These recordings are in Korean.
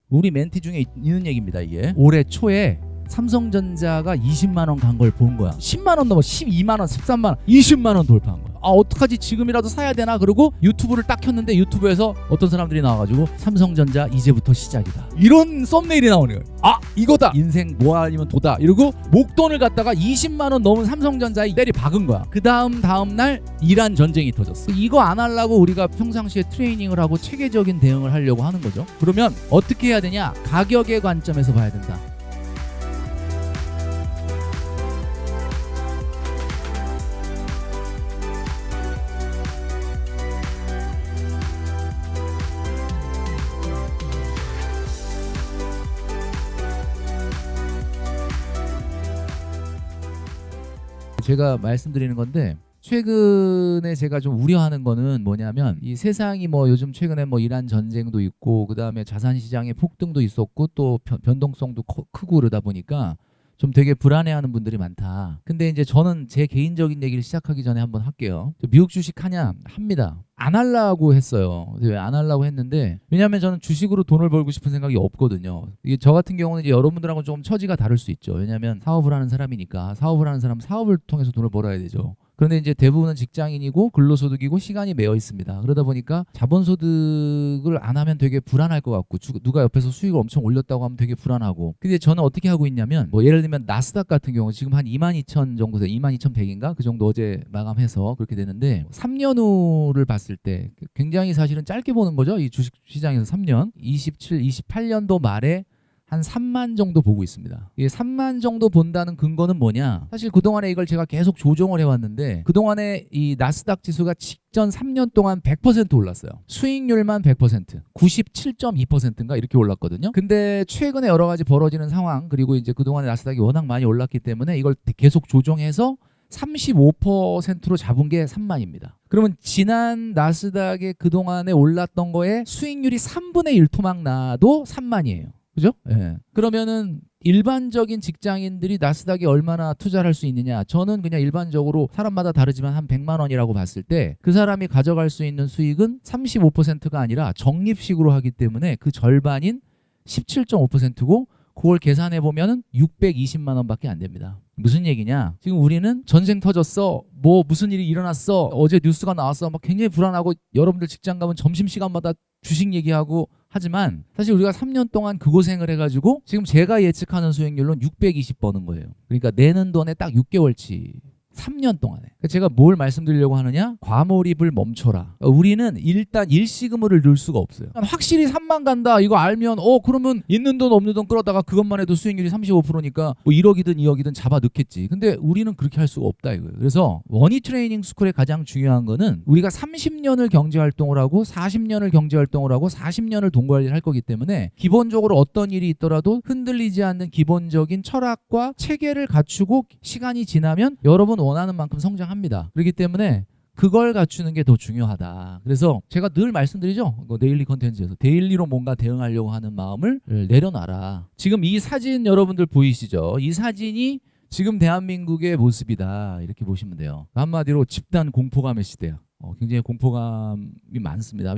우리 멘티 중에 있는 얘기입니다. 이게 올해 초에 삼성전자가 20만 원 간 걸 본 거야. 10만 원 넘어 12만 원, 13만 원, 20만 원 돌파한 거야. 아 어떡하지 지금이라도 사야 되나? 그러고 유튜브를 딱 켰는데 유튜브에서 어떤 사람들이 나와가지고 삼성전자 이제부터 시작이다 이런 썸네일이 나오는 거예요. 아 이거다 인생 뭐 아니면 도다 이러고 목돈을 갖다가 20만 원 넘은 삼성전자에 때리 박은 거야. 그 다음날 이란 전쟁이 터졌어. 이거 안 하려고 우리가 평상시에 트레이닝을 하고 체계적인 대응을 하려고 하는 거죠. 그러면 어떻게 해야 되냐? 가격의 관점에서 봐야 된다. 제가 말씀드리는 건데 최근에 제가 좀 우려하는 거는 뭐냐면 이 세상이 뭐 요즘 최근에 뭐 이란 전쟁도 있고 그다음에 자산 시장의 폭등도 있었고 또 변동성도 크고 그러다 보니까 좀 되게 불안해하는 분들이 많다. 근데 이제 저는 제 개인적인 얘기를 시작하기 전에 한번 할게요. 미국 주식 하냐? 합니다. 안 하려고 했어요. 왜 안 하려고 했는데 왜냐하면 저는 주식으로 돈을 벌고 싶은 생각이 없거든요. 이게 저 같은 경우는 이제 여러분들하고 조금 처지가 다를 수 있죠. 왜냐하면 사업을 하는 사람이니까 사업을 하는 사람은 사업을 통해서 돈을 벌어야 되죠. 그런데 이제 대부분은 직장인이고 근로소득이고 시간이 매여 있습니다. 그러다 보니까 자본소득을 안 하면 되게 불안할 것 같고 누가 옆에서 수익을 엄청 올렸다고 하면 되게 불안하고. 근데 저는 어떻게 하고 있냐면 뭐 예를 들면 나스닥 같은 경우 지금 한 22,000 정도 돼. 22,100인가? 그 정도 어제 마감해서 그렇게 되는데 3년 후를 봤을 때 굉장히 사실은 짧게 보는 거죠. 이 주식시장에서 3년 27, 28년도 말에 한 3만 정도 보고 있습니다. 이게 3만 정도 본다는 근거는 뭐냐? 사실 그동안에 이걸 제가 계속 조정을 해왔는데 그동안에 이 나스닥 지수가 직전 3년 동안 100% 올랐어요. 수익률만 100%, 97.2%인가 이렇게 올랐거든요. 근데 최근에 여러 가지 벌어지는 상황 그리고 이제 그동안에 나스닥이 워낙 많이 올랐기 때문에 이걸 계속 조정해서 35%로 잡은 게 3만입니다. 그러면 지난 나스닥의 그동안에 올랐던 거에 수익률이 3분의 1 토막 나도 3만이에요. 그죠? 예. 그러면은 일반적인 직장인들이 나스닥에 얼마나 투자를 할 수 있느냐? 저는 그냥 일반적으로 사람마다 다르지만 한 100만 원이라고 봤을 때 그 사람이 가져갈 수 있는 수익은 35%가 아니라 적립식으로 하기 때문에 그 절반인 17.5%고 그걸 계산해 보면은 620만 원밖에 안 됩니다. 무슨 얘기냐? 지금 우리는 전쟁 터졌어. 뭐 무슨 일이 일어났어. 어제 뉴스가 나왔어. 막 굉장히 불안하고 여러분들 직장 가면 점심시간마다 주식 얘기하고 하지만 사실 우리가 3년 동안 그 고생을 해가지고 지금 제가 예측하는 수익률로는 620 버는 거예요. 그러니까 내는 돈에 딱 6개월치 3년 동안에. 제가 뭘 말씀드리려고 하느냐? 과몰입을 멈춰라. 우리는 일단 일시금을 넣을 수가 없어요. 확실히 3만 간다 이거 알면 그러면 있는 돈 없는 돈 끌어다가 그것만 해도 수익률이 35%니까 뭐 1억이든 2억이든 잡아 넣겠지. 근데 우리는 그렇게 할 수가 없다 이거예요. 그래서 머니 트레이닝 스쿨의 가장 중요한 거는 우리가 30년을 경제활동을 하고 40년을 경제활동을 하고 40년을 돈 관리를 할 거기 때문에 기본적으로 어떤 일이 있더라도 흔들리지 않는 기본적인 철학과 체계를 갖추고 시간이 지나면 여러분 원하는 만큼 성장합니다. 그렇기 때문에 그걸 갖추는 게 더 중요하다. 그래서 제가 늘 말씀드리죠. 데일리 컨텐츠에서 데일리로 뭔가 대응하려고 하는 마음을 내려놔라. 지금 이 사진 여러분들 보이시죠? 이 사진이 지금 대한민국의 모습이다. 이렇게 보시면 돼요. 한마디로 집단 공포감의 시대야. 굉장히 공포감이 많습니다.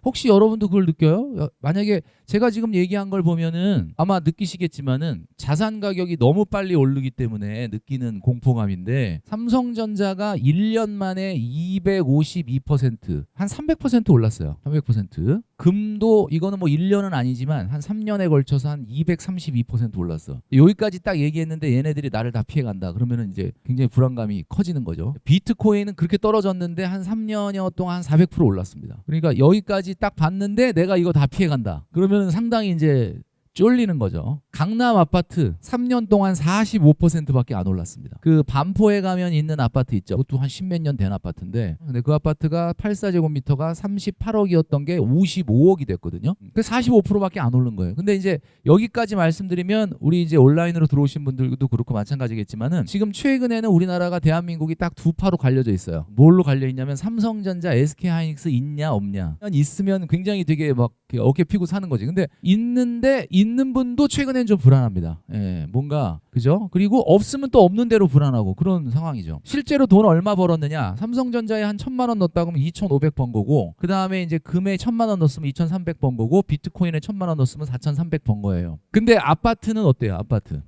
혹시 여러분도 그걸 느껴요? 만약에 제가 지금 얘기한 걸 보면은 아마 느끼시겠지만은 자산 가격이 너무 빨리 오르기 때문에 느끼는 공포감인데 삼성전자가 1년 만에 252% 한 300% 올랐어요. 300%. 금도 이거는 뭐 1년은 아니지만 한 3년에 걸쳐서 한 232% 올랐어. 여기까지 딱 얘기했는데 얘네들이 나를 다 피해간다. 그러면은 이제 굉장히 불안감이 커지는 거죠. 비트코인은 그렇게 떨어졌는데 한 3년여 동안 한 400% 올랐습니다. 그러니까 여기까지 딱 봤는데 내가 이거 다 피해간다. 그러면 상당히 이제 쫄리는 거죠. 강남 아파트 3년 동안 45%밖에 안 올랐습니다. 그 반포에 가면 있는 아파트 있죠. 그것도 한 10몇 년 된 아파트인데 근데 그 아파트가 84제곱미터가 38억이었던 게 55억이 됐거든요. 그 45%밖에 안 오른 거예요. 근데 이제 여기까지 말씀드리면 우리 이제 온라인으로 들어오신 분들도 그렇고 마찬가지겠지만은 지금 최근에는 우리나라가 대한민국이 딱 두 파로 갈려져 있어요. 뭘로 갈려 있냐면 삼성전자, SK하이닉스 있냐 없냐. 있으면 굉장히 되게 막 어깨 피고 사는 거지. 근데 있는데 있는 분도 최근에 있으면 좀 불안합니다. 예, 뭔가 그죠? 그리고 없으면 또 없는 대로 불안하고 그런 상황이죠. 실제로 돈 얼마 벌었느냐? 삼성전자에 한 1,000만 원 넣었다 그러면 2,500 번 거고, 그 다음에 이제 금에 1,000만 원 넣었으면 2,300 번 거고, 비트코인에 1,000만 원 넣었으면 4,300 번 거예요. 근데 아파트는 어때요?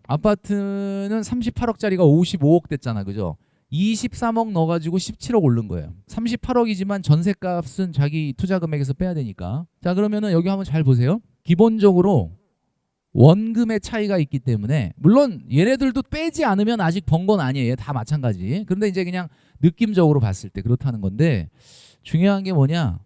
아파트는 38억짜리가 55억 됐잖아, 그죠? 23억 넣어가지고 17억 오른 거예요. 38억이지만 전세값은 자기 투자 금액에서 빼야 되니까. 자, 그러면은 여기 한번 잘 보세요. 기본적으로 원금의 차이가 있기 때문에, 물론 얘네들도 빼지 않으면 아직 번 건 아니에요. 다 마찬가지. 그런데 이제 그냥 느낌적으로 봤을 때 그렇다는 건데, 중요한 게 뭐냐?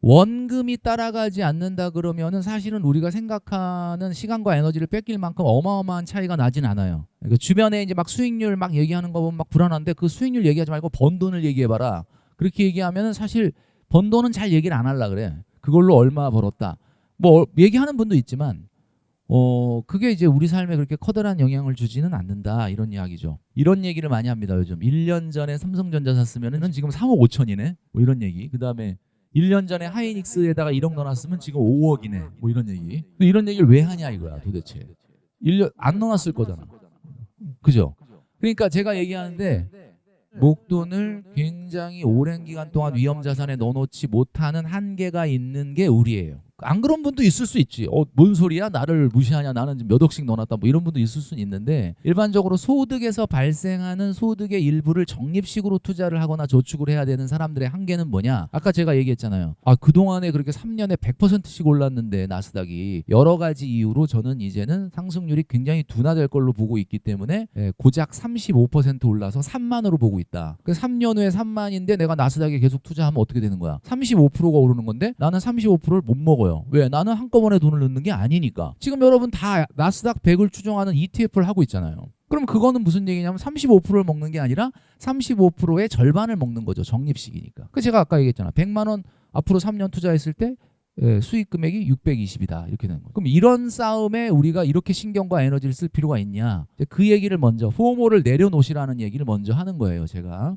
원금이 따라가지 않는다 그러면은 사실은 우리가 생각하는 시간과 에너지를 뺏길 만큼 어마어마한 차이가 나진 않아요. 그러니까 주변에 이제 막 수익률 막 얘기하는 거 보면 막 불안한데, 그 수익률 얘기하지 말고 번 돈을 얘기해봐라. 그렇게 얘기하면은 사실 번 돈은 잘 얘기를 안 하려 그래. 그걸로 얼마 벌었다. 뭐 얘기하는 분도 있지만 그게 이제 우리 삶에 그렇게 커다란 영향을 주지는 않는다, 이런 이야기죠. 이런 얘기를 많이 합니다. 요즘 1년 전에 삼성전자 샀으면은 지금 3억 5천이네 뭐 이런 얘기. 그 다음에 1년 전에 하이닉스에다가 1억 넣어놨으면 지금 5억이네 뭐 이런 얘기. 이런 얘기를 왜 하냐 이거야 도대체. 1년 안 넣어놨을 거잖아, 그죠? 그러니까 제가 얘기하는데, 목돈을 굉장히 오랜 기간 동안 위험자산에 넣어놓지 못하는 한계가 있는 게 우리예요. 안 그런 분도 있을 수 있지. 뭔 소리야? 나를 무시하냐? 나는 몇 억씩 넣어놨다. 뭐 이런 분도 있을 수는 있는데, 일반적으로 소득에서 발생하는 소득의 일부를 적립식으로 투자를 하거나 저축을 해야 되는 사람들의 한계는 뭐냐? 아까 제가 얘기했잖아요. 그동안에 그렇게 3년에 100%씩 올랐는데 나스닥이 여러 가지 이유로 저는 이제는 상승률이 굉장히 둔화될 걸로 보고 있기 때문에 고작 35% 올라서 3만으로 보고 있다. 그 3년 후에 3만인데 내가 나스닥에 계속 투자하면 어떻게 되는 거야? 35%가 오르는 건데 나는 35%를 못 먹어요. 왜? 나는 한꺼번에 돈을 넣는 게 아니니까. 지금 여러분 다 나스닥 100을 추종하는 ETF를 하고 있잖아요. 그럼 그거는 무슨 얘기냐면 35%를 먹는 게 아니라 35%의 절반을 먹는 거죠. 적립식이니까. 그 제가 아까 얘기했잖아. 100만 원 앞으로 3년 투자했을 때 수익 금액이 620이다. 이렇게 되는 거예요. 그럼 이런 싸움에 우리가 이렇게 신경과 에너지를 쓸 필요가 있냐? 그 얘기를 먼저, 포모를 내려놓으시라는 얘기를 먼저 하는 거예요. 제가.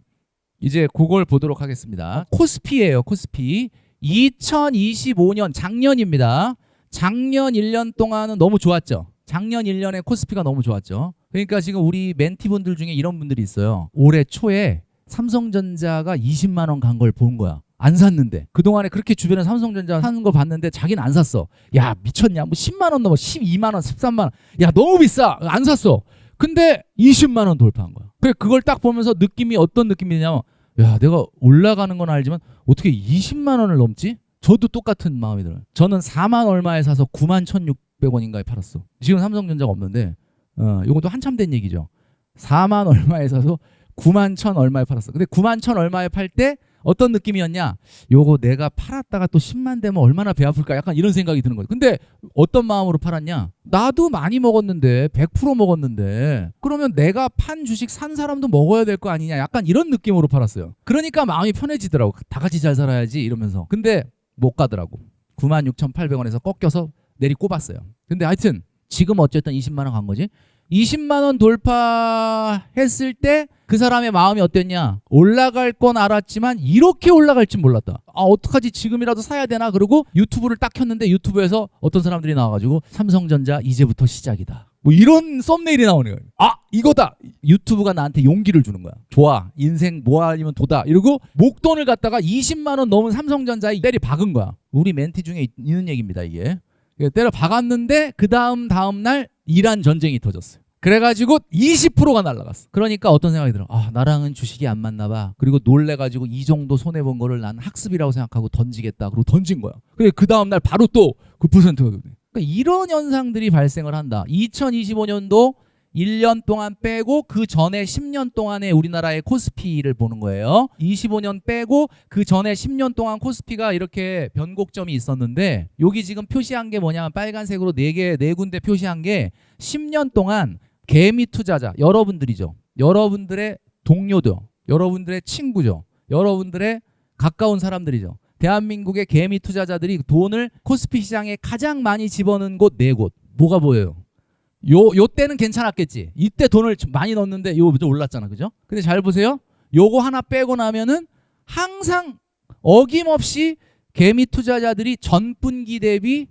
이제 그걸 보도록 하겠습니다. 코스피예요. 코스피. 2025년 작년입니다. 작년 1년 동안은 너무 좋았죠. 작년 1년에 코스피가 너무 좋았죠. 그러니까 지금 우리 멘티분들 중에 이런 분들이 있어요. 올해 초에 삼성전자가 20만 원 간 걸 본 거야. 안 샀는데. 그동안에 그렇게 주변에 삼성전자 사는 거 봤는데 자기는 안 샀어. 야, 미쳤냐? 뭐 10만 원 넘어. 12만 원, 13만 원. 야, 너무 비싸. 안 샀어. 근데 20만 원 돌파한 거야. 그래, 그걸 딱 보면서 느낌이 어떤 느낌이냐면, 야, 내가 올라가는 건 알지만 어떻게 20만 원을 넘지? 저도 똑같은 마음이 들어요. 저는 4만 얼마에 사서 9만 1,600원인가에 팔았어. 지금 삼성전자가 없는데 이것도 한참 된 얘기죠. 4만 얼마에 사서 9만 1,000 얼마에 팔았어. 근데 9만 1,000 얼마에 팔 때 어떤 느낌이었냐? 요거 내가 팔았다가 또 10만 되면 얼마나 배 아플까? 약간 이런 생각이 드는 거예요. 근데 어떤 마음으로 팔았냐? 나도 많이 먹었는데 100% 먹었는데 그러면 내가 판 주식 산 사람도 먹어야 될 거 아니냐? 약간 이런 느낌으로 팔았어요. 그러니까 마음이 편해지더라고. 다 같이 잘 살아야지 이러면서. 근데 못 가더라고. 96,800원에서 꺾여서 내리 꼽았어요. 근데 하여튼 지금 어쨌든 20만 원 간 거지. 20만 원 돌파했을 때 그 사람의 마음이 어땠냐? 올라갈 건 알았지만 이렇게 올라갈 줄 몰랐다. 어떡하지? 지금이라도 사야 되나? 그러고 유튜브를 딱 켰는데 유튜브에서 어떤 사람들이 나와가지고 삼성전자 이제부터 시작이다. 뭐 이런 썸네일이 나오는 거예요. 이거다. 유튜브가 나한테 용기를 주는 거야. 좋아. 인생 뭐 아니면 도다. 이러고 목돈을 갖다가 20만 원 넘은 삼성전자에 때리 박은 거야. 우리 멘티 중에 있는 얘기입니다, 이게. 때려 박았는데 그 다음 날 이란 전쟁이 터졌어요. 그래가지고 20%가 날라갔어. 그러니까 어떤 생각이 들어? 나랑은 주식이 안 맞나 봐. 그리고 놀래가지고 이 정도 손해본 거를 난 학습이라고 생각하고 던지겠다. 그리고 던진 거야. 그래, 그 다음날 바로 또 9%가 돼. 그러니까 이런 현상들이 발생을 한다. 2025년도 1년 동안 빼고 그 전에 10년 동안의 우리나라의 코스피를 보는 거예요. 25년 빼고 그 전에 10년 동안 코스피가 이렇게 변곡점이 있었는데, 여기 지금 표시한 게 뭐냐면 빨간색으로 네 군데 표시한 게 10년 동안 개미 투자자, 여러분들이죠. 여러분들의 동료죠. 여러분들의 친구죠. 여러분들의 가까운 사람들이죠. 대한민국의 개미 투자자들이 돈을 코스피 시장에 가장 많이 집어넣은 곳 4곳. 뭐가 보여요? 요 때는 괜찮았겠지. 이때 돈을 많이 넣었는데 요 올랐잖아. 그죠? 근데 잘 보세요. 요거 하나 빼고 나면은 항상 어김없이 개미 투자자들이 전분기 대비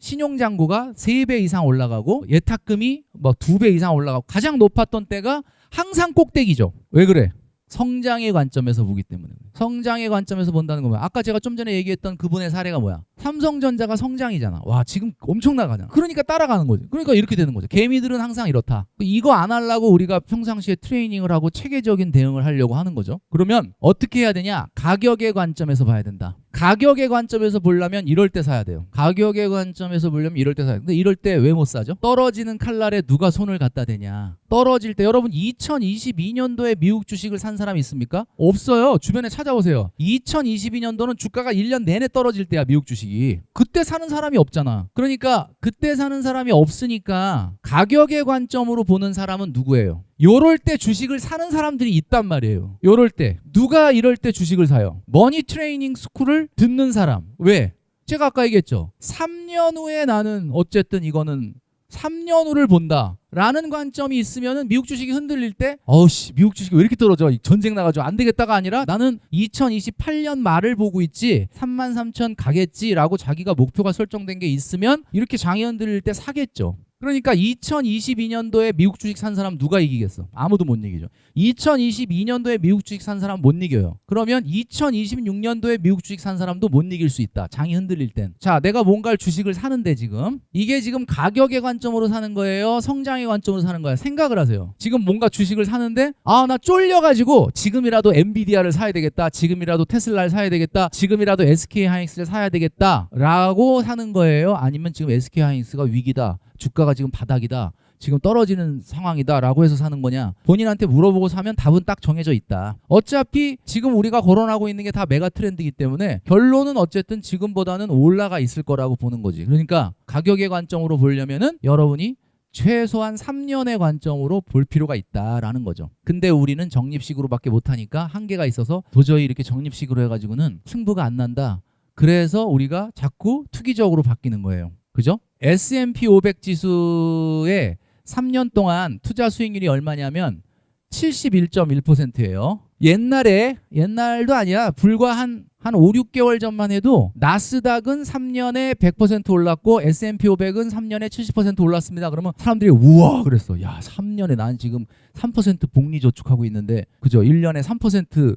신용잔고가 3배 이상 올라가고 예탁금이 뭐 2배 이상 올라가고 가장 높았던 때가 항상 꼭대기죠. 왜 그래? 성장의 관점에서 보기 때문에. 성장의 관점에서 본다는 거면 아까 제가 좀 전에 얘기했던 그분의 사례가 뭐야? 삼성전자가 성장이잖아. 와, 지금 엄청 나가잖아. 그러니까 따라가는 거지. 그러니까 이렇게 되는 거죠. 개미들은 항상 이렇다. 이거 안 하려고 우리가 평상시에 트레이닝을 하고 체계적인 대응을 하려고 하는 거죠. 그러면 어떻게 해야 되냐? 가격의 관점에서 봐야 된다. 가격의 관점에서 보려면 이럴 때 사야 돼요. 가격의 관점에서 보려면 이럴 때 사야 돼요. 근데 이럴 때 왜 못 사죠? 떨어지는 칼날에 누가 손을 갖다 대냐. 떨어질 때 여러분 2022년도에 미국 주식을 산 사람이 있습니까? 없어요. 주변에 찾아보세요. 2022년도는 주가가 1년 내내 떨어질 때야, 미국 주식이. 그때 사는 사람이 없잖아. 그러니까 그때 사는 사람이 없으니까 가격의 관점으로 보는 사람은 누구예요? 요럴 때 주식을 사는 사람들이 있단 말이에요. 요럴 때. 누가 이럴 때 주식을 사요? 머니 트레이닝 스쿨을 듣는 사람. 왜? 제가 아까 얘기했죠. 3년 후에 나는 어쨌든 이거는 3년 후를 본다 라는 관점이 있으면은 미국 주식이 흔들릴 때 어우씨 미국 주식이 왜 이렇게 떨어져? 전쟁 나가지고 안 되겠다가 아니라 나는 2028년 말을 보고 있지 33,000 가겠지 라고 자기가 목표가 설정된 게 있으면 이렇게 장이 흔들릴 때 사겠죠. 그러니까 2022년도에 미국 주식 산 사람 누가 이기겠어? 아무도 못 이기죠. 2022년도에 미국 주식 산 사람 못 이겨요. 그러면 2026년도에 미국 주식 산 사람도 못 이길 수 있다. 장이 흔들릴 땐. 자, 내가 뭔가를 주식을 사는데 지금 이게 지금 가격의 관점으로 사는 거예요? 성장의 관점으로 사는 거야? 생각을 하세요. 지금 뭔가 주식을 사는데 나 쫄려가지고 지금이라도 엔비디아를 사야 되겠다. 지금이라도 테슬라를 사야 되겠다. 지금이라도 SK하이닉스를 사야 되겠다. 라고 사는 거예요? 아니면 지금 SK하이닉스가 위기다. 주가가 지금 바닥이다. 지금 떨어지는 상황이다 라고 해서 사는 거냐? 본인한테 물어보고 사면 답은 딱 정해져 있다. 어차피 지금 우리가 거론하고 있는 게 다 메가 트렌드이기 때문에 결론은 어쨌든 지금보다는 올라가 있을 거라고 보는 거지. 그러니까 가격의 관점으로 보려면은 여러분이 최소한 3년의 관점으로 볼 필요가 있다라는 거죠. 근데 우리는 적립식으로밖에 못하니까 한계가 있어서 도저히 이렇게 적립식으로 해가지고는 승부가 안 난다. 그래서 우리가 자꾸 투기적으로 바뀌는 거예요. 그죠? S&P 500 지수의 3년 동안 투자 수익률이 얼마냐면 71.1%예요. 옛날도 아니야. 불과 한 5, 6개월 전만 해도 나스닥은 3년에 100% 올랐고 S&P 500은 3년에 70% 올랐습니다. 그러면 사람들이 우와 그랬어. 야, 3년에 난 지금 3% 복리 저축하고 있는데 그죠? 1년에 3%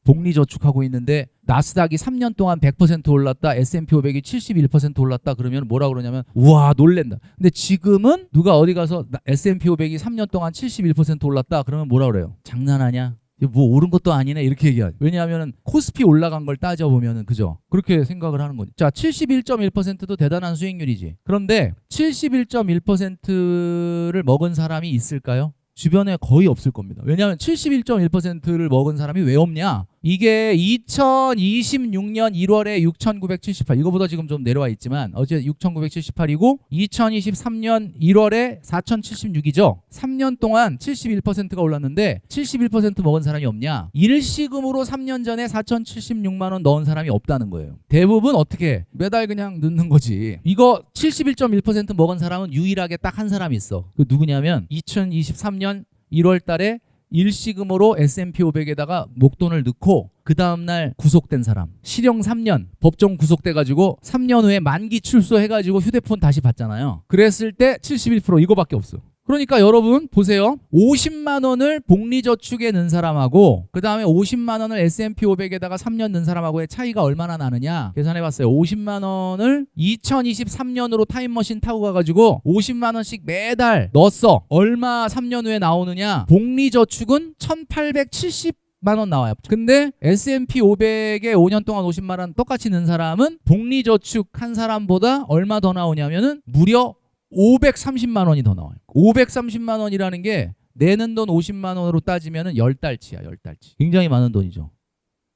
복리 저축하고 있는데 나스닥이 3년 동안 100% 올랐다. S&P 500이 71% 올랐다. 그러면 뭐라 그러냐면 우와 놀랜다. 근데 지금은 누가 어디 가서 S&P 500이 3년 동안 71% 올랐다. 그러면 뭐라 그래요? 장난하냐? 뭐 오른 것도 아니네 이렇게 얘기하죠. 왜냐하면 코스피 올라간 걸 따져보면은 그죠? 그렇게 생각을 하는 거죠. 자, 71.1%도 대단한 수익률이지. 그런데 71.1%를 먹은 사람이 있을까요? 주변에 거의 없을 겁니다. 왜냐하면 71.1%를 먹은 사람이 왜 없냐? 이게 2026년 1월에 6,978 이거보다 지금 좀 내려와 있지만 어제 6,978이고 2023년 1월에 4,076이죠. 3년 동안 71%가 올랐는데 71% 먹은 사람이 없냐? 일시금으로 3년 전에 4,076만 원 넣은 사람이 없다는 거예요. 대부분 어떻게 매달 그냥 넣는 거지. 이거 71.1% 먹은 사람은 유일하게 딱 한 사람이 있어. 그 누구냐면 2023년 1월 달에 일시금으로 S&P 500에다가 목돈을 넣고 그 다음날 구속된 사람. 실형 3년 법정 구속돼가지고 3년 후에 만기 출소해가지고 휴대폰 다시 받잖아요. 그랬을 때 71% 이거밖에 없어. 그러니까 여러분 보세요. 50만 원을 복리저축에 넣은 사람하고 그 다음에 50만 원을 S&P 500에다가 3년 넣은 사람하고의 차이가 얼마나 나느냐 계산해봤어요. 50만 원을 2023년으로 타임머신 타고 가가지고 50만 원씩 매달 넣었어. 얼마 3년 후에 나오느냐? 복리저축은 1870만 원 나와요. 근데 S&P 500에 5년 동안 50만 원 똑같이 넣은 사람은 복리저축 한 사람보다 얼마 더 나오냐면은 무려 530만 원이 더 나와요. 530만 원이라는 게 내는 돈 50만 원으로 따지면은 10달치야, 10달치. 굉장히 많은 돈이죠.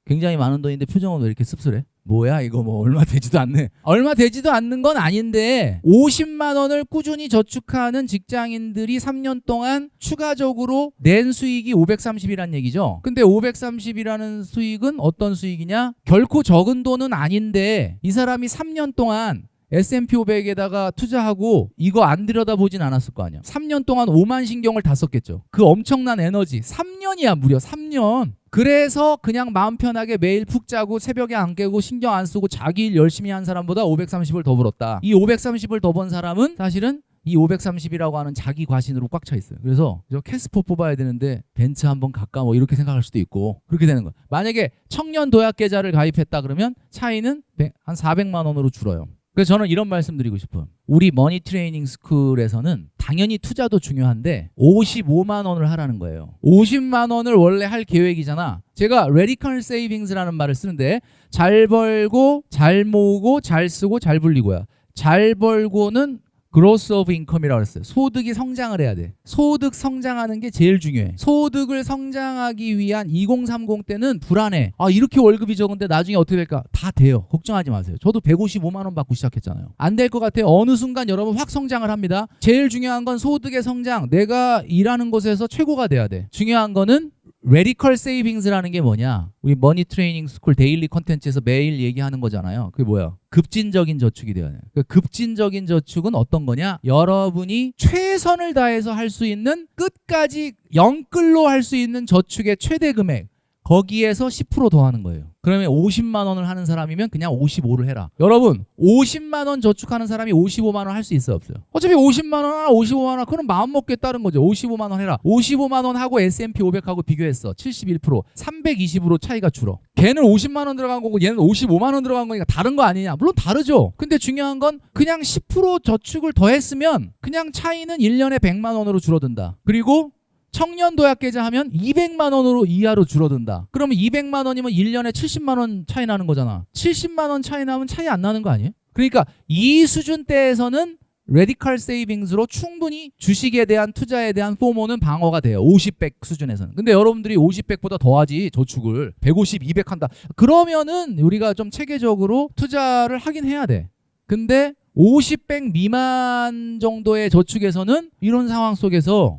굉장히 많은 돈인데 표정은 왜 이렇게 씁쓸해? 뭐야 이거 뭐 얼마 되지도 않네. 얼마 되지도 않는 건 아닌데 50만 원을 꾸준히 저축하는 직장인들이 3년 동안 추가적으로 낸 수익이 530이란 얘기죠. 근데 530이라는 수익은 어떤 수익이냐? 결코 적은 돈은 아닌데 이 사람이 3년 동안 S&P 500에다가 투자하고 이거 안 들여다보진 않았을 거 아니야. 3년 동안 5만 신경을 다 썼겠죠. 그 엄청난 에너지 3년이야 무려 3년. 그래서 그냥 마음 편하게 매일 푹 자고 새벽에 안 깨고 신경 안 쓰고 자기 일 열심히 한 사람보다 530을 더 벌었다. 이 530을 더 번 사람은 사실은 이 530이라고 하는 자기 과신으로 꽉 차 있어요. 그래서 저 캐스퍼 뽑아야 되는데 벤츠 한번 갈까 뭐 이렇게 생각할 수도 있고 그렇게 되는 거예요. 만약에 청년 도약 계좌를 가입했다 그러면 차이는 한 400만 원으로 줄어요. 그래서 저는 이런 말씀 드리고 싶어요. 우리 머니 트레이닝 스쿨에서는 당연히 투자도 중요한데 55만 원을 하라는 거예요. 50만 원을 원래 할 계획이잖아. 제가 레디컬 세이빙스라는 말을 쓰는데 잘 벌고 잘 모으고 잘 쓰고 잘 불리고야. 잘 벌고는 그로스 오브 인컴이라고 했어요. 소득이 성장을 해야 돼. 소득 성장하는 게 제일 중요해. 소득을 성장하기 위한 2030 때는 불안해. 아 이렇게 월급이 적은데 나중에 어떻게 될까? 다 돼요. 걱정하지 마세요. 저도 155만 원 받고 시작했잖아요. 안 될 것 같아요. 어느 순간 여러분 확 성장을 합니다. 제일 중요한 건 소득의 성장. 내가 일하는 곳에서 최고가 돼야 돼. 중요한 거는 레디컬 세이빙스라는 게 뭐냐? 우리 머니 트레이닝 스쿨 데일리 컨텐츠에서 매일 얘기하는 거잖아요. 그게 뭐야? 급진적인 저축이 돼야 돼요. 그 급진적인 저축은 어떤 거냐? 여러분이 최선을 다해서 할 수 있는 끝까지 영끌로 할 수 있는 저축의 최대 금액 거기에서 10% 더 하는 거예요. 그러면 50만 원을 하는 사람이면 그냥 55를 해라. 여러분 50만 원 저축하는 사람이 55만 원 할 수 있어요 없어요? 어차피 50만 원이나 55만 원 그럼 마음 먹게 따른 거죠. 55만 원 해라. 55만 원 하고 S&P 500하고 비교했어. 71% 320으로 차이가 줄어. 걔는 50만 원 들어간 거고 얘는 55만 원 들어간 거니까 다른 거 아니냐? 물론 다르죠. 근데 중요한 건 그냥 10% 저축을 더 했으면 그냥 차이는 1년에 100만 원으로 줄어든다. 그리고 청년 도약 계좌 하면 200만 원으로 이하로 줄어든다. 그러면 200만 원이면 1년에 70만 원 차이 나는 거잖아. 70만 원 차이 나면 차이 안 나는 거 아니에요? 그러니까 이 수준대에서는 레디컬 세이빙스로 충분히 주식에 대한 투자에 대한 포모는 방어가 돼요. 50, 100 수준에서는. 근데 여러분들이 50, 100보다 더 하지 저축을 150, 200 한다. 그러면은 우리가 좀 체계적으로 투자를 하긴 해야 돼. 근데 50, 100 미만 정도의 저축에서는 이런 상황 속에서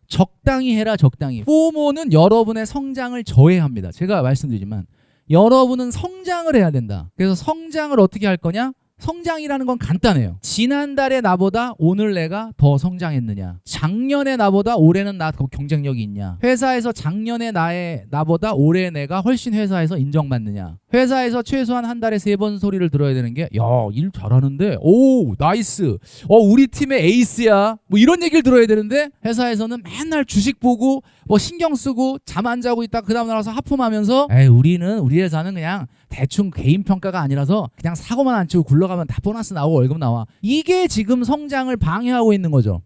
적당히 해라. 적당히. 포모는 여러분의 성장을 저해합니다. 제가 말씀드리지만 여러분은 성장을 해야 된다. 그래서 성장을 어떻게 할 거냐? 성장이라는 건 간단해요. 지난달에 나보다 오늘 내가 더 성장했느냐? 작년에 나보다 올해는 나 더 경쟁력이 있냐? 회사에서 작년에 나보다 올해 내가 훨씬 회사에서 인정받느냐? 회사에서 최소한 한 달에 3번 소리를 들어야 되는 게 야, 일 잘하는데 오 나이스 우리 팀의 에이스야 뭐 이런 얘기를 들어야 되는데 회사에서는 맨날 주식 보고 뭐 신경 쓰고 잠 안 자고 있다 그 다음 날 와서 하품하면서 에이 우리 회사는 그냥 대충 개인 평가가 아니라서 그냥 사고만 안 치고 굴러가면 다 보너스 나오고 월급 나와. 이게 지금 성장을 방해하고 있는 거죠.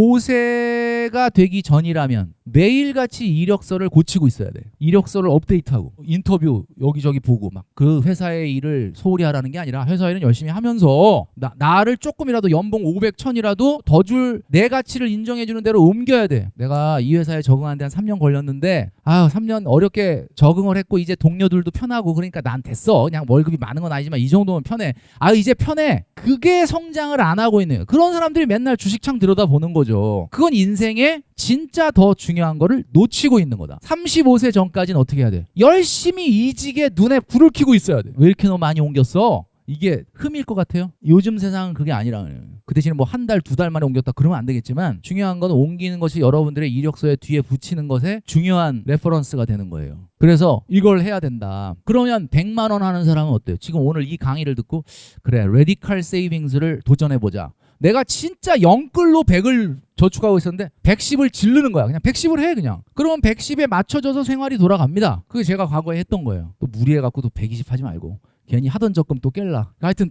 35세가 되기 전이라면 매일같이 이력서를 고치고 있어야 돼. 이력서를 업데이트하고 인터뷰 여기저기 보고 막 그 회사의 일을 소홀히 하라는 게 아니라 회사 일은 열심히 하면서 나를 조금이라도 연봉 500, 1000이라도 더 줄 내 가치를 인정해주는 대로 옮겨야 돼. 내가 이 회사에 적응하는 데 한 3년 걸렸는데 3년 어렵게 적응을 했고 이제 동료들도 편하고 그러니까 난 됐어. 그냥 월급이 많은 건 아니지만 이 정도면 편해. 이제 편해. 그게 성장을 안 하고 있는 거예요. 그런 사람들이 맨날 주식창 들여다보는 거죠. 그건 인생에 진짜 더 중요한 거를 놓치고 있는 거다. 35세 전까지는 어떻게 해야 돼? 열심히 이직에 눈에 불을 켜고 있어야 돼. 왜 이렇게 너 많이 옮겼어? 이게 흠일 것 같아요? 요즘 세상은 그게 아니라는 거예요. 그 대신에 뭐 한 달, 2달 만에 옮겼다 그러면 안 되겠지만 중요한 건 옮기는 것이 여러분들의 이력서에 뒤에 붙이는 것에 중요한 레퍼런스가 되는 거예요. 그래서 이걸 해야 된다. 그러면 100만 원 하는 사람은 어때요? 지금 오늘 이 강의를 듣고 그래 레디컬 세이빙스를 도전해보자. 내가 진짜 영끌로 100을 저축하고 있었는데 110을 지르는 거야. 그냥 110을 해 그냥. 그러면 110에 맞춰져서 생활이 돌아갑니다. 그게 제가 과거에 했던 거예요. 또 무리해갖고 또 120 하지 말고 괜히 하던 적금 또 깰라. 하여튼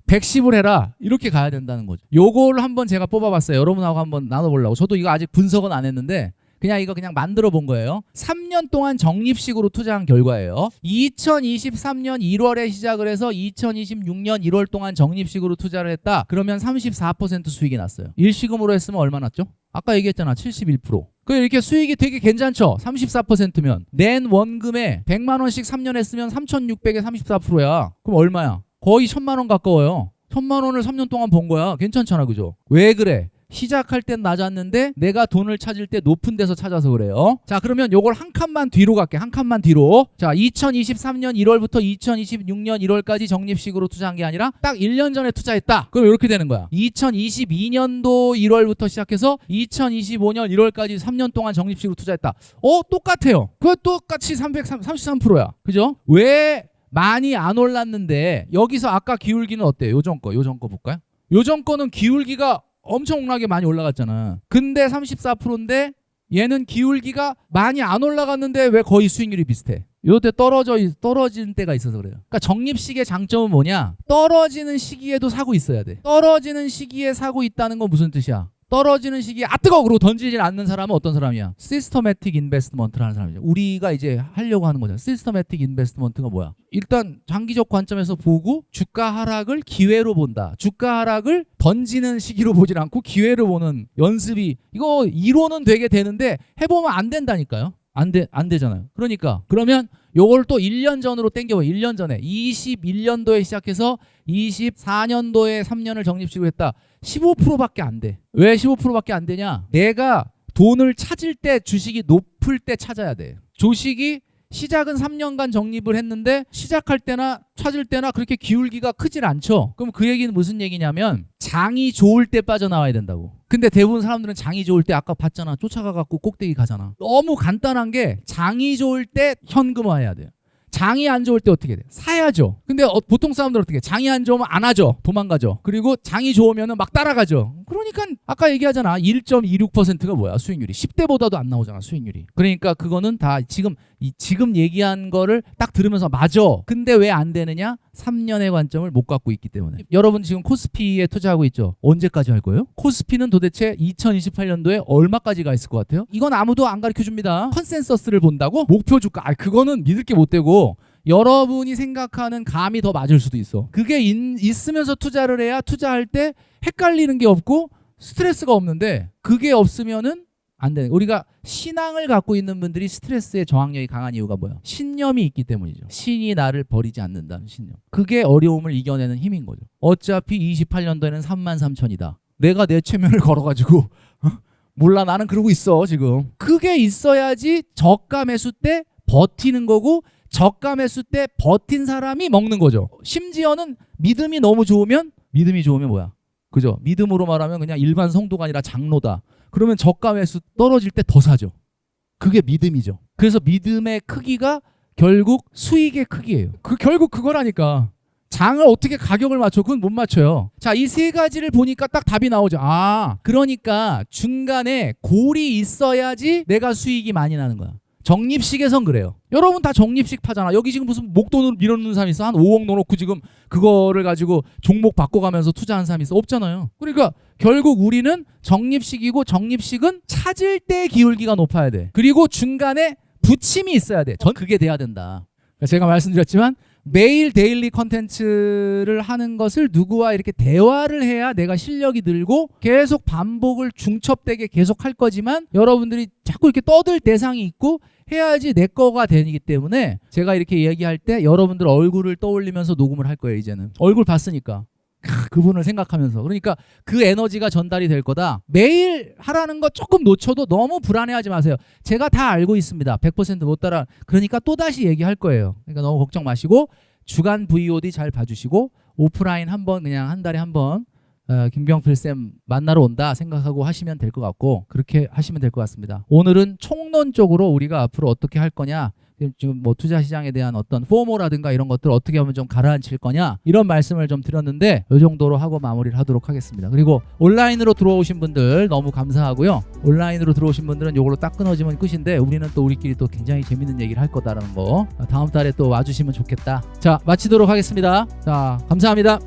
110을 해라. 이렇게 가야 된다는 거죠. 요거를 한번 제가 뽑아봤어요. 여러분하고 한번 나눠보려고. 저도 이거 아직 분석은 안 했는데 그냥 이거 그냥 만들어 본 거예요. 3년 동안 적립식으로 투자한 결과예요. 2023년 1월에 시작을 해서 2026년 1월 동안 적립식으로 투자를 했다. 그러면 34% 수익이 났어요. 일시금으로 했으면 얼마 났죠? 아까 얘기했잖아. 71%. 이렇게 수익이 되게 괜찮죠? 34%면 낸 원금에 100만 원씩 3년 했으면 3,600에 34%야. 그럼 얼마야? 거의 1,000만 원 가까워요. 1,000만 원을 3년 동안 번 거야. 괜찮잖아. 그죠? 왜 그래? 시작할 땐 낮았는데 내가 돈을 찾을 때 높은 데서 찾아서 그래요. 자, 그러면 요걸 한 칸만 뒤로 갈게. 한 칸만 뒤로. 자, 2023년 1월부터 2026년 1월까지 적립식으로 투자한 게 아니라 딱 1년 전에 투자했다. 그럼 이렇게 되는 거야. 2022년도 1월부터 시작해서 2025년 1월까지 3년 동안 적립식으로 투자했다. 똑같아요. 그거 똑같이 333%야. 그죠? 왜 많이 안 올랐는데 여기서 아까 기울기는 어때요? 요전 거 볼까요? 요전 거는 기울기가 엄청나게 많이 올라갔잖아. 근데 34%인데 얘는 기울기가 많이 안 올라갔는데 왜 거의 수익률이 비슷해? 요때 떨어지는 때가 있어서 그래요. 그러니까 적립식의 장점은 뭐냐? 떨어지는 시기에도 사고 있어야 돼. 떨어지는 시기에 사고 있다는 건 무슨 뜻이야? 떨어지는 시기에 뜨거워 그러고 던지질 않는 사람은 어떤 사람이야? 시스터매틱 인베스트먼트라는 사람이죠. 우리가 이제 하려고 하는 거죠. 시스터매틱 인베스트먼트가 뭐야? 일단 장기적 관점에서 보고 주가 하락을 기회로 본다. 주가 하락을 던지는 시기로 보질 않고 기회로 보는 연습이, 이거 이론은 되게 되는데 해보면 안 된다니까요. 안 되잖아요. 그러니까 그러면 요걸 또 1년 전으로 땡겨봐. 1년 전에 21년도에 시작해서 24년도에 3년을 적립식으로 했다. 15%밖에 안 돼. 왜 15%밖에 안 되냐? 내가 돈을 찾을 때 주식이 높을 때 찾아야 돼. 주식이 시작은 3년간 적립을 했는데 시작할 때나 찾을 때나 그렇게 기울기가 크질 않죠. 그럼 그 얘기는 무슨 얘기냐면 장이 좋을 때 빠져나와야 된다고. 근데 대부분 사람들은 장이 좋을 때 아까 봤잖아. 쫓아가갖고 꼭대기 가잖아. 너무 간단한 게 장이 좋을 때 현금화해야 돼요. 장이 안 좋을 때 어떻게 돼? 사야죠. 근데 보통 사람들은 어떻게 해? 장이 안 좋으면 안 하죠. 도망가죠. 그리고 장이 좋으면 막 따라가죠. 그러니까 아까 얘기하잖아. 1.26%가 뭐야? 수익률이. 10대보다도 안 나오잖아. 수익률이. 그러니까 그거는 다 지금 얘기한 거를 딱 들으면서 맞아. 근데 왜 안 되느냐? 3년의 관점을 못 갖고 있기 때문에. 여러분 지금 코스피에 투자하고 있죠? 언제까지 할 거예요? 코스피는 도대체 2028년도에 얼마까지 가 있을 것 같아요? 이건 아무도 안 가르쳐줍니다. 컨센서스를 본다고? 목표 주가. 그거는 믿을 게 못 되고 여러분이 생각하는 감이 더 맞을 수도 있어. 그게 있으면서 투자를 해야 투자할 때 헷갈리는 게 없고 스트레스가 없는데 그게 없으면은 안 돼. 우리가 신앙을 갖고 있는 분들이 스트레스에 저항력이 강한 이유가 뭐야? 신념이 있기 때문이죠. 신이 나를 버리지 않는다는 신념. 그게 어려움을 이겨내는 힘인 거죠. 어차피 28년도에는 33,000이다. 내가 내 최면을 걸어가지고 몰라 나는 그러고 있어 지금. 그게 있어야지 저가 매수 때 버티는 거고 저가 매수 때 버틴 사람이 먹는 거죠. 심지어는 믿음이 너무 좋으면 뭐야? 그죠? 믿음으로 말하면 그냥 일반 성도가 아니라 장로다. 그러면 저가 매수 떨어질 때 더 사죠. 그게 믿음이죠. 그래서 믿음의 크기가 결국 수익의 크기예요. 결국 그거라니까. 장을 어떻게 가격을 맞춰? 그건 못 맞춰요. 자, 이 세 가지를 보니까 딱 답이 나오죠. 그러니까 중간에 골이 있어야지 내가 수익이 많이 나는 거야. 적립식에선 그래요. 여러분 다 적립식 파잖아. 여기 지금 무슨 목돈을 밀어넣는 사람이 있어? 한 5억 넣어놓고 지금 그거를 가지고 종목 바꿔가면서 투자한 사람이 있어? 없잖아요. 그러니까 결국 우리는 적립식이고 적립식은 찾을 때 기울기가 높아야 돼. 그리고 중간에 부침이 있어야 돼. 전 그게 돼야 된다. 제가 말씀드렸지만 매일 데일리 컨텐츠를 하는 것을 누구와 이렇게 대화를 해야 내가 실력이 늘고 계속 반복을 중첩되게 계속 할 거지만 여러분들이 자꾸 이렇게 떠들 대상이 있고 해야지 내 거가 되기 때문에 제가 이렇게 얘기할 때 여러분들 얼굴을 떠올리면서 녹음을 할 거예요. 이제는 얼굴 봤으니까 그분을 생각하면서. 그러니까 그 에너지가 전달이 될 거다. 매일 하라는 거 조금 놓쳐도 너무 불안해하지 마세요. 제가 다 알고 있습니다. 100% 못 따라. 그러니까 또다시 얘기할 거예요. 그러니까 너무 걱정 마시고 주간 VOD 잘 봐주시고 오프라인 한번 그냥 한 달에 한번 김병필 쌤 만나러 온다 생각하고 하시면 될 것 같고 그렇게 하시면 될 것 같습니다. 오늘은 총론적으로 우리가 앞으로 어떻게 할 거냐, 지금 뭐 투자 시장에 대한 어떤 포모라든가 이런 것들 어떻게 하면 좀 가라앉힐 거냐 이런 말씀을 좀 드렸는데 이 정도로 하고 마무리를 하도록 하겠습니다. 그리고 온라인으로 들어오신 분들 너무 감사하고요. 온라인으로 들어오신 분들은 이걸로 딱 끊어지면 끝인데 우리는 또 우리끼리 또 굉장히 재밌는 얘기를 할 거다라는 거 다음 달에 또 와주시면 좋겠다. 자, 마치도록 하겠습니다. 자, 감사합니다.